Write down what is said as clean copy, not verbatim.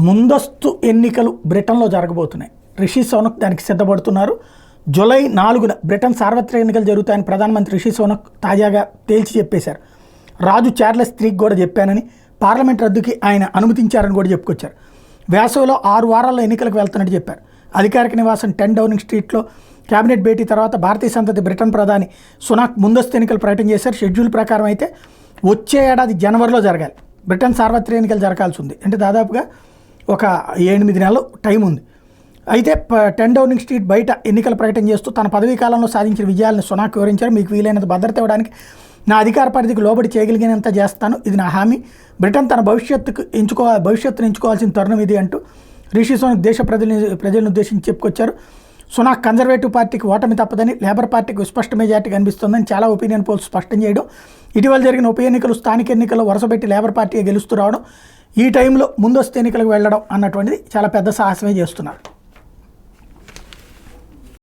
ముందస్తు ఎన్నికలు బ్రిటన్లో జరగబోతున్నాయి. రిషి సోనక్ దానికి సిద్ధపడుతున్నారు. జూలై 4న బ్రిటన్ సార్వత్రిక ఎన్నికలు జరుగుతాయని ప్రధానమంత్రి రిషి సోనక్ తాజాగా తేల్చి చెప్పేశారు. రాజు చార్లెస్ IIIకి కూడా చెప్పానని, పార్లమెంట్ రద్దుకి ఆయన అనుమతించారని కూడా చెప్పుకొచ్చారు. వేసవిలో 6 వారాల్లో ఎన్నికలకు వెళ్తున్నట్టు చెప్పారు. అధికారిక నివాసం 10 డౌనింగ్ స్ట్రీట్లో కేబినెట్ భేటీ తర్వాత భారతీయ సంతతి బ్రిటన్ ప్రధాని సునాక్ ముందస్తు ఎన్నికలు ప్రకటన చేశారు. షెడ్యూల్ ప్రకారం అయితే వచ్చే ఏడాది జనవరిలో జరగాలి. బ్రిటన్ సార్వత్రిక ఎన్నికలు జరగాల్సి ఉంది. అంటే దాదాపుగా ఒక 8 నెలలు టైం ఉంది. అయితే 10 డౌనింగ్ స్ట్రీట్ బయట ఎన్నికల ప్రకటన చేస్తూ తన పదవీ కాలంలో సాధించిన విజయాలను సునాక్ వివరించారు. మీకు వీలైనంత భద్రత ఇవ్వడానికి నా అధికార పరిధికి లోబడి చేయగలిగినంత చేస్తాను, ఇది నా హామీ. బ్రిటన్ తన భవిష్యత్తును ఎంచుకోవాల్సిన తరుణం ఇది అంటూ రిషి సోనక్ దేశ ప్రజలను ఉద్దేశించి చెప్పుకొచ్చారు. సునాక్ కన్జర్వేటివ్ పార్టీకి ఓటమి తప్పదని, లేబర్ పార్టీకి విస్పష్ట మెజార్టీ కనిపిస్తుందని చాలా ఒపీనియన్ పోల్స్ స్పష్టం చేయడం, ఇటీవల జరిగిన ఉప ఎన్నికలు స్థానిక ఎన్నికల్లో వరుసపెట్టి లేబర్ పార్టీ గెలుస్తూ రావడం, ఈ టైంలో ముందస్తు ఎన్నికలకు వెళ్ళడం అన్నటువంటిది చాలా పెద్ద సాహసమే చేస్తున్నారు.